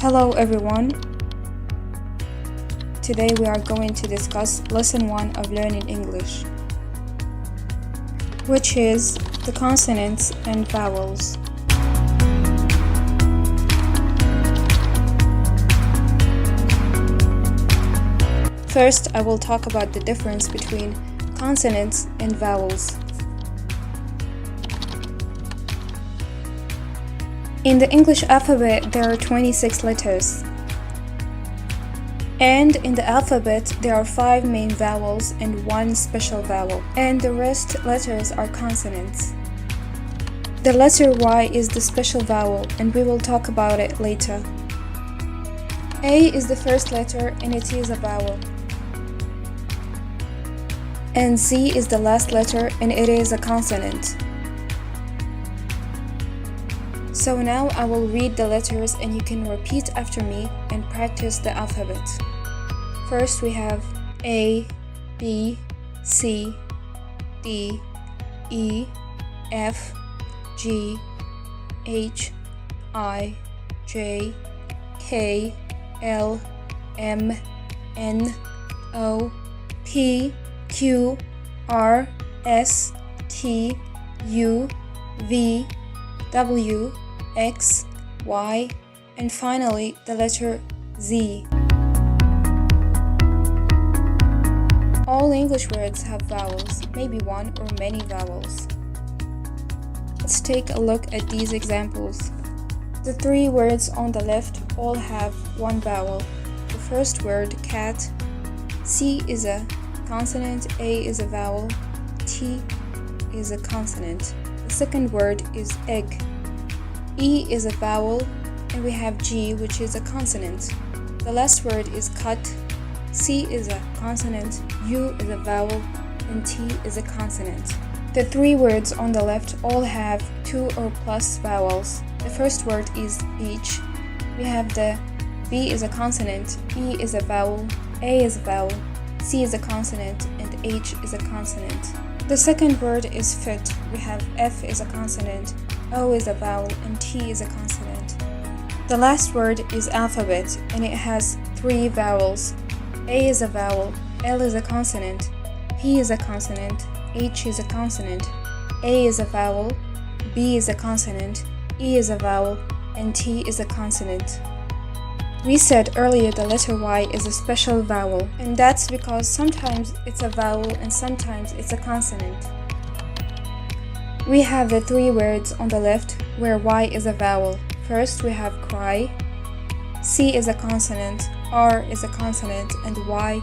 Hello everyone. Today we are going to discuss lesson 1 of learning English, which is the consonants and vowels. First, I will talk about the difference between consonants and vowels. In the English alphabet, there are 26 letters. And in the alphabet, there are 5 main vowels and 1 special vowel. And the rest letters are consonants. The letter Y is the special vowel, and we will talk about it later. A is the first letter, and it is a vowel. And Z is the last letter, and it is a consonant. So now I will read the letters and you can repeat after me and practice the alphabet. First we have A, B, C, D, E, F, G, H, I, J, K, L, M, N, O, P, Q, R, S, T, U, V, W, X, Y, and finally the letter Z. All English words have vowels, maybe one or many vowels. Let's take a look at these examples. The 3 words on the left all have 1 vowel. The first word, cat. C is a consonant, A is a vowel, T is a consonant. The second word is egg. E is a vowel, and we have G, which is a consonant. The last word is cut. C is a consonant, U is a vowel, and T is a consonant. The 3 words on the left all have 2 or plus vowels. The first word is beach. We have the B is a consonant, E is a vowel, A is a vowel, C is a consonant, and H is a consonant. The second word is foot. We have F is a consonant, O is a vowel, and T is a consonant. The last word is alphabet, and it has 3 vowels. A is a vowel, L is a consonant, P is a consonant, H is a consonant, A is a vowel, B is a consonant, E is a vowel, and T is a consonant. We said earlier the letter Y is a special vowel, and that's because sometimes it's a vowel and sometimes it's a consonant. We have the 3 words on the left where Y is a vowel. First we have cry, C is a consonant, R is a consonant, and Y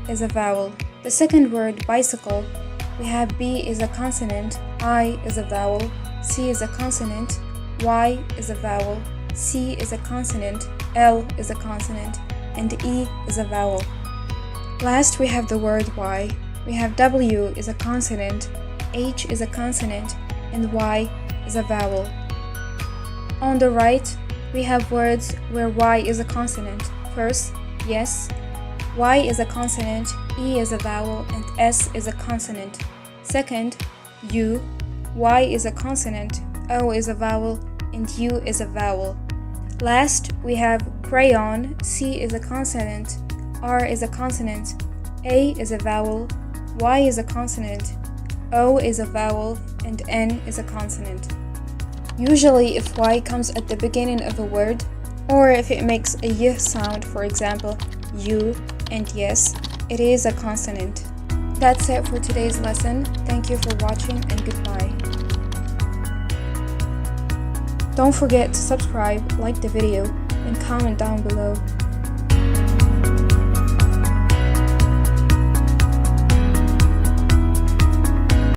is a vowel. The second word, bicycle, we have B is a consonant, I is a vowel, C is a consonant, Y is a vowel, C is a consonant, L is a consonant, and E is a vowel. Last we have the word Y. We have W is a consonant, H is a consonant, and Y is a vowel. On the right, we have words where Y is a consonant. First, yes, Y is a consonant, E is a vowel, and S is a consonant. Second, U, Y is a consonant, O is a vowel, and U is a vowel. Last, we have crayon. C is a consonant, R is a consonant, A is a vowel, Y is a consonant, O is a vowel, and N is a consonant. Usually, if Y comes at the beginning of a word, or if it makes a Y sound, for example, U and yes, it is a consonant. That's it for today's lesson. Thank you for watching and goodbye. Don't forget to subscribe, like the video, and comment down below.